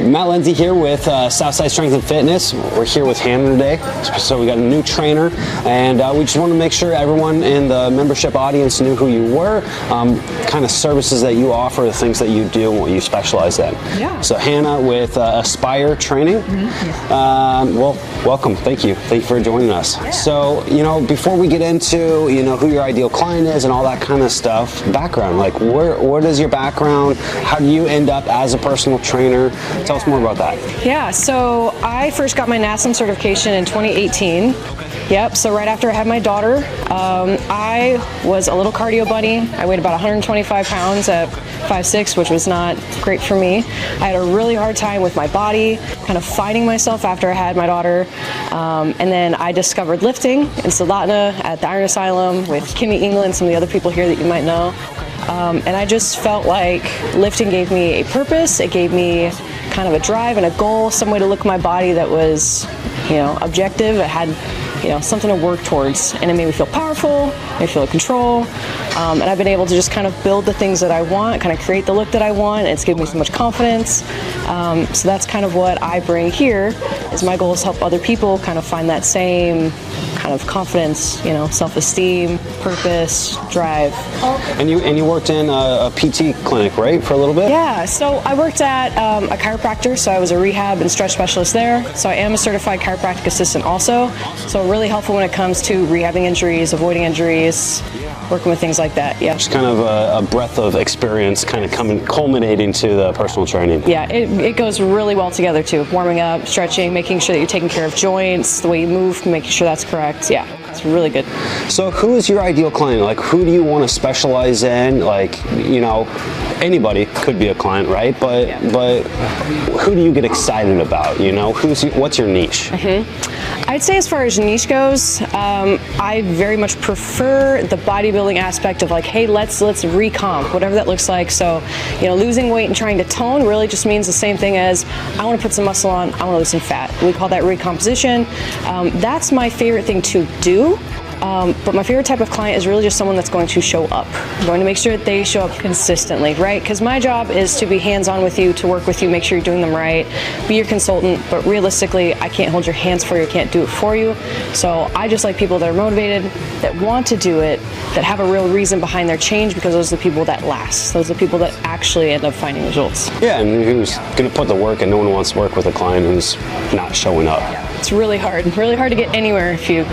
Matt Lindsay here with Southside Strength and Fitness. We're here with Hannah today. So we got a new trainer, and we just want to make sure everyone in the membership audience knew who you were, kind of services that you offer, the things that you do, and what you specialize in. Yeah. So Hannah with Aspire Training. Well, welcome. Thank you. Thank you for joining us. Yeah. So, before we get into, who your ideal client is and all that kind of stuff, background, like what is your background? How do you end up as a personal trainer? Tell us more about that. Yeah, so I first got my NASM certification in 2018. Yep, so right after I had my daughter, I was a little cardio bunny. I weighed about 125 pounds at 5'6", which was not great for me. I had a really hard time with my body, kind of finding myself after I had my daughter. And then I discovered lifting in Soldotna at the Iron Asylum with Kimmy England, some of the other people here that you might know. And I just felt like lifting gave me a purpose. It gave me kind of a drive and a goal, some way to look at my body that was, objective. It had, something to work towards, and it made me feel powerful, made me feel in control. And I've been able to just kind of build the things that I want, kind of create the look that I want. It's given me so much confidence. So that's kind of what I bring here, is my goal is to help other people kind of find that same kind of confidence, self-esteem, purpose, drive. And you worked in a PT clinic, right, for a little bit? Yeah, so I worked at a chiropractor, so I was a rehab and stretch specialist there. So I am a certified chiropractic assistant also. So really helpful when it comes to rehabbing injuries, avoiding injuries, working with things like that, yeah. Just kind of a breadth of experience kind of culminating to the personal training. Yeah, it goes really well together too. Warming up, stretching, making sure that you're taking care of joints, the way you move, making sure that's correct. Yeah, it's really good. So who is your ideal client? Like, who do you want to specialize in? Like, anybody could be a client, right? But who do you get excited about? What's your niche? I'd say as far as niche goes, I very much prefer the bodybuilding aspect of like, hey, let's recomp, whatever that looks like. So, losing weight and trying to tone really just means the same thing as I want to put some muscle on, I want to lose some fat. We call that recomposition. That's my favorite thing to do. But my favorite type of client is really just someone that's going to show up. I'm going to make sure that they show up consistently, right? Because my job is to be hands-on with you, to work with you, make sure you're doing them right, be your consultant, but realistically, I can't hold your hands for you, I can't do it for you. So I just like people that are motivated, that want to do it, that have a real reason behind their change, because those are the people that last. Those are the people that actually end up finding results. Yeah, and who's going to put the work, and no one wants to work with a client who's not showing up. It's really hard to get anywhere if you,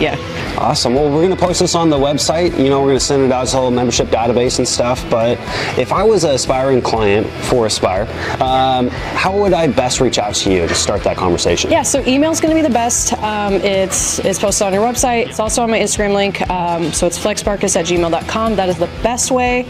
Awesome. Well, we're going to post this on the website. We're going to send it out to the whole membership database and stuff. But if I was an aspiring client for Aspire, how would I best reach out to you to start that conversation? Yeah, so email's going to be the best. It's posted on your website. It's also on my Instagram link. So it's flexbarkus@gmail.com. That is the best way.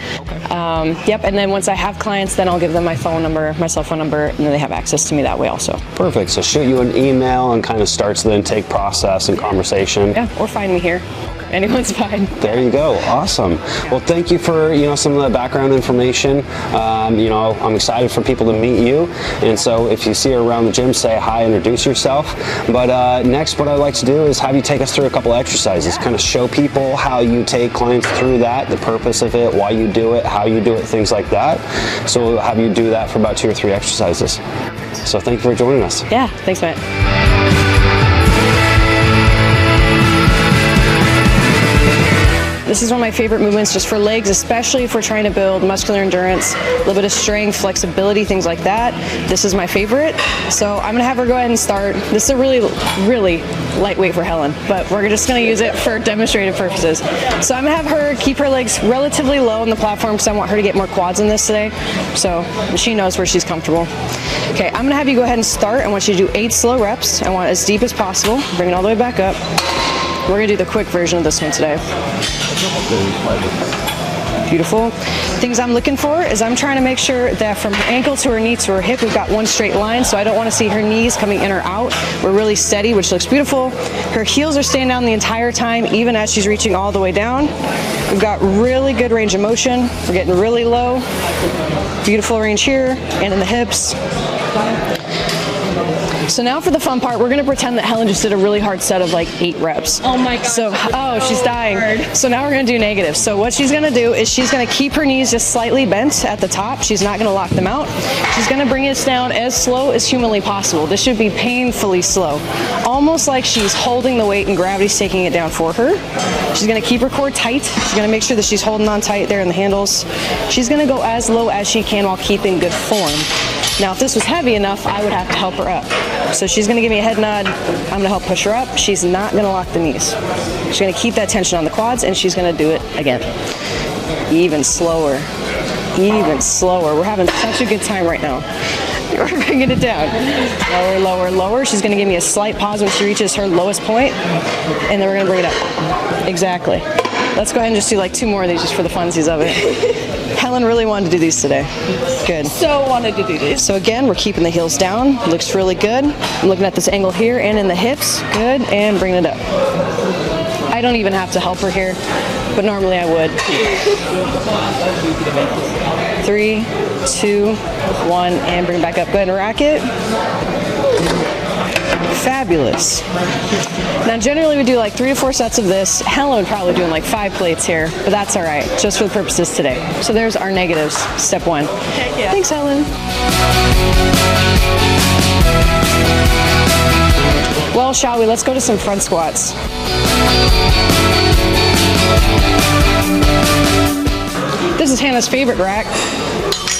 Yep. And then once I have clients, then I'll give them my phone number, my cell phone number, and then they have access to me that way also. Perfect. So shoot you an email and kind of starts the intake process and conversation. Yeah, or find me here. Anyone's fine. There you go. Awesome. Well, thank you for some of the background information. I'm excited for people to meet you, and so if you see her around the gym, say hi, introduce yourself. But next, what I'd like to do is have you take us through a couple exercises, kind of show people how you take clients through that, the purpose of it, why you do it, how you do it, things like that. So we'll have you do that for about 2 or 3 exercises. So thank you for joining us. Yeah, thanks, Matt. This is one of my favorite movements just for legs, especially if we're trying to build muscular endurance, a little bit of strength, flexibility, things like that. This is my favorite. So I'm gonna have her go ahead and start. This is a really, really lightweight for Helen, but we're just gonna use it for demonstrative purposes. So I'm gonna have her keep her legs relatively low on the platform because I want her to get more quads in this today. So she knows where she's comfortable. Okay, I'm gonna have you go ahead and start. I want you to do 8 slow reps. I want it as deep as possible. Bring it all the way back up. We're gonna do the quick version of this one today. Beautiful. Things I'm looking for is I'm trying to make sure that from her ankle to her knee to her hip, we've got one straight line, so I don't want to see her knees coming in or out. We're really steady, which looks beautiful. Her heels are staying down the entire time, even as she's reaching all the way down. We've got really good range of motion. We're getting really low. Beautiful range here and in the hips. So now for the fun part, we're gonna pretend that Helen just did a really hard set of like 8 reps. Oh my God. So, oh, she's dying. So now we're gonna do negative. So what she's gonna do is she's gonna keep her knees just slightly bent at the top. She's not gonna lock them out. She's gonna bring it down as slow as humanly possible. This should be painfully slow. Almost like she's holding the weight and gravity's taking it down for her. She's gonna keep her core tight. She's gonna make sure that she's holding on tight there in the handles. She's gonna go as low as she can while keeping good form. Now, if this was heavy enough, I would have to help her up. So she's gonna give me a head nod. I'm gonna help push her up. She's not gonna lock the knees. She's gonna keep that tension on the quads, and she's gonna do it again. Even slower, even slower. We're having such a good time right now. We're bringing it down. Lower, lower, lower. She's gonna give me a slight pause when she reaches her lowest point, and then we're gonna bring it up. Exactly. Let's go ahead and just do like 2 more of these just for the funsies of it. Helen really wanted to do these today. Good. So wanted to do this. So again, we're keeping the heels down. Looks really good. I'm looking at this angle here and in the hips. Good, and bringing it up. I don't even have to help her here, but normally I would. 3, 2, 1, and bring it back up. Go ahead and rack it. Fabulous. Now generally we do like 3 to 4 sets of this. Helen would probably doing like 5 plates here, but that's all right, just for the purposes today. So there's our negatives, step 1. Heck yeah. Thanks, Helen. Well, shall we? Let's go to some front squats. This is Hannah's favorite rack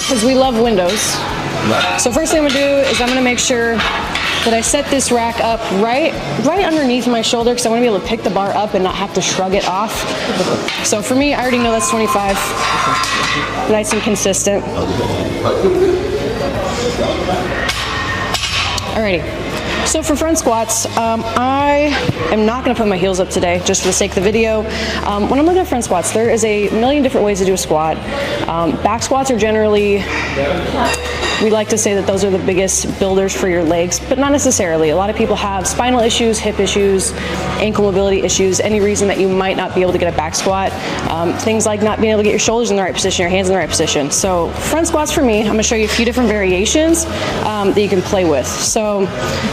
because we love windows. So first thing I'm gonna do is I'm gonna make sure that I set this rack up right underneath my shoulder because I want to be able to pick the bar up and not have to shrug it off. So for me, I already know that's 25. Nice and consistent. Alrighty. So for front squats, I am not going to put my heels up today, just for the sake of the video. When I'm looking at front squats, there is a million different ways to do a squat. Back squats are generally, we like to say that those are the biggest builders for your legs, but not necessarily. A lot of people have spinal issues, hip issues, ankle mobility issues, any reason that you might not be able to get a back squat. Things like not being able to get your shoulders in the right position, your hands in the right position. So front squats for me, I'm gonna show you a few different variations that you can play with. So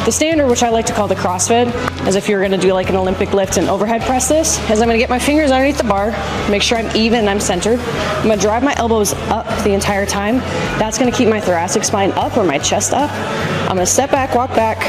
the standard, which I like to call the CrossFit, as if you're gonna do like an Olympic lift and overhead press this, is I'm gonna get my fingers underneath the bar, make sure I'm even and I'm centered. I'm gonna drive my elbows up the entire time. That's gonna keep my thoracic spine up or my chest up. I'm gonna step back, walk back.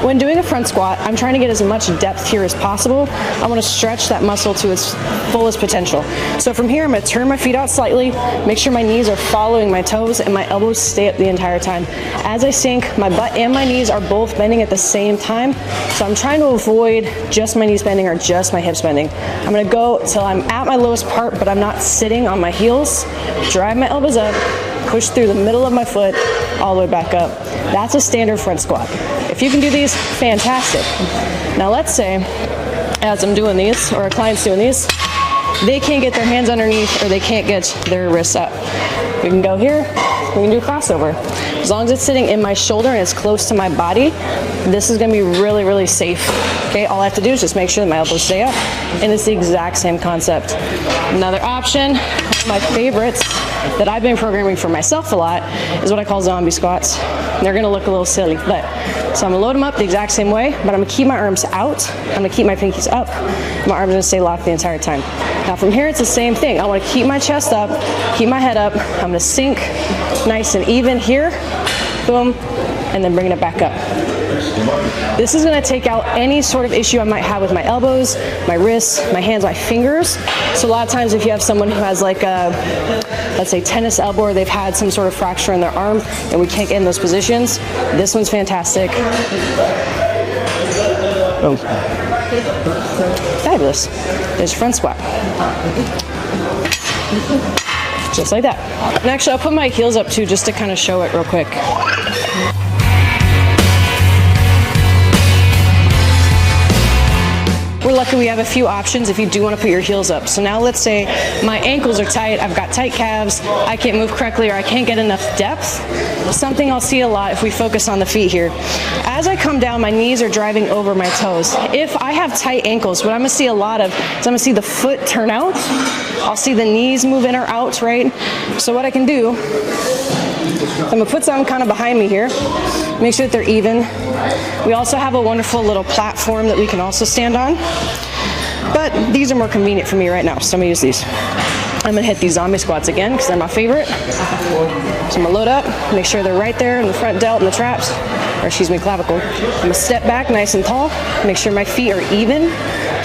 When doing a front squat, I'm trying to get as much depth here as possible. I wanna stretch that muscle to its fullest potential. So from here, I'm gonna turn my feet out slightly, make sure my knees are following my toes and my elbows stay up the entire time. As I sink, my butt and my knees are both bending at the same time. So I'm trying to avoid just my knees bending or just my hips bending. I'm gonna go till I'm at my lowest part, but I'm not sitting on my heels. Drive my elbows up, push through the middle of my foot, all the way back up. That's a standard front squat. If you can do these, fantastic. Now let's say, as I'm doing these, or a client's doing these, they can't get their hands underneath or they can't get their wrists up. We can go here, we can do crossover. As long as it's sitting in my shoulder and it's close to my body, this is gonna be really, really safe. Okay, all I have to do is just make sure that my elbows stay up, and it's the exact same concept. Another option, one of my favorites that I've been programming for myself a lot, is what I call zombie squats. They're gonna look a little silly, but so I'm gonna load them up the exact same way, but I'm gonna keep my arms out, I'm gonna keep my pinkies up, my arms are gonna stay locked the entire time. Now from here, it's the same thing. I wanna keep my chest up, keep my head up, I'm gonna sink nice and even here, boom, and then bringing it back up. This is gonna take out any sort of issue I might have with my elbows, my wrists, my hands, my fingers. So a lot of times if you have someone who has like a, let's say tennis elbow, or they've had some sort of fracture in their arm and we can't get in those positions, this one's fantastic. Boom. Fabulous. There's front squat. Just like that. And actually I'll put my heels up too, just to kind of show it real quick. We're lucky we have a few options if you do want to put your heels up. So now let's say my ankles are tight, I've got tight calves, I can't move correctly, or I can't get enough depth. Something I'll see a lot if we focus on the feet here. As I come down, my knees are driving over my toes. If I have tight ankles, what I'm gonna see a lot of is I'm gonna see the foot turn out I'll see the knees move in or out, right? So what I can do, I'm gonna put some kind of behind me here, make sure that they're even. We also have a wonderful little platform that we can also stand on, but these are more convenient for me right now, so I'm gonna use these. I'm gonna hit these zombie squats again because they're my favorite. So I'm gonna load up, make sure they're right there in the front delt and the traps, or excuse me, clavicle. I'm gonna step back nice and tall, make sure my feet are even,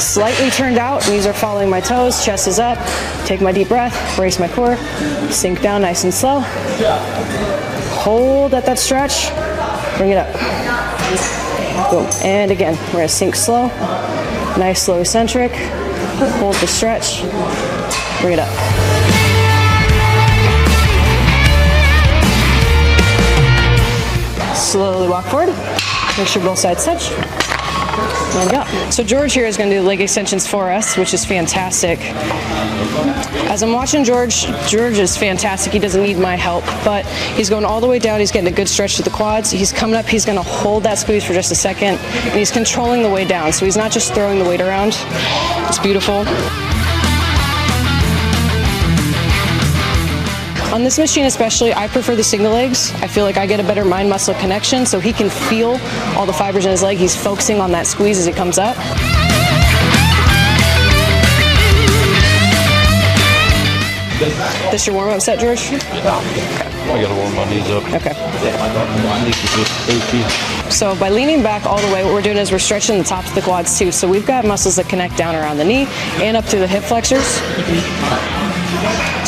slightly turned out, knees are following my toes, chest is up, take my deep breath, brace my core, sink down nice and slow. Hold at that stretch, bring it up. Boom, and again, we're gonna sink slow, nice slow eccentric, hold the stretch, bring it up. Slowly walk forward, make sure both sides touch, and go. So George here is going to do leg extensions for us, which is fantastic. As I'm watching George is fantastic. He doesn't need my help, but he's going all the way down. He's getting a good stretch to the quads. He's coming up. He's going to hold that squeeze for just a second, and he's controlling the way down. So he's not just throwing the weight around. It's beautiful. On this machine especially, I prefer the single legs. I feel like I get a better mind-muscle connection, so he can feel all the fibers in his leg. He's focusing on that squeeze as it comes up. This your warm-up set, George? I gotta warm my knees up. Okay. My knees are just achy. So by leaning back all the way, what we're doing is we're stretching the tops of the quads too. So we've got muscles that connect down around the knee and up through the hip flexors.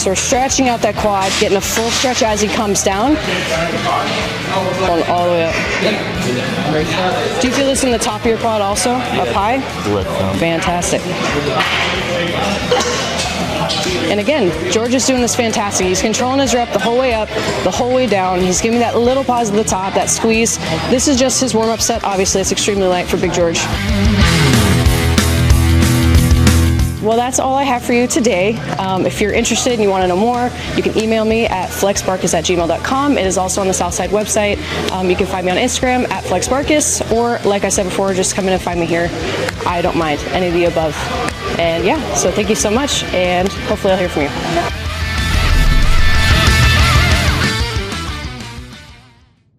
So we're stretching out that quad, getting a full stretch as he comes down. Going all the way up. Do you feel this in the top of your quad also? Up high? Correct. Fantastic. And again, George is doing this fantastic. He's controlling his rep the whole way up, the whole way down. He's giving that little pause at the top, that squeeze. This is just his warm-up set. Obviously, it's extremely light for Big George. Well, that's all I have for you today. If you're interested and you want to know more, you can email me at flexbarkus@gmail.com. It is also on the Southside website. You can find me on Instagram at flexbarkus, or like I said before, just come in and find me here. I don't mind any of the above. And yeah, so thank you so much, and hopefully I'll hear from you.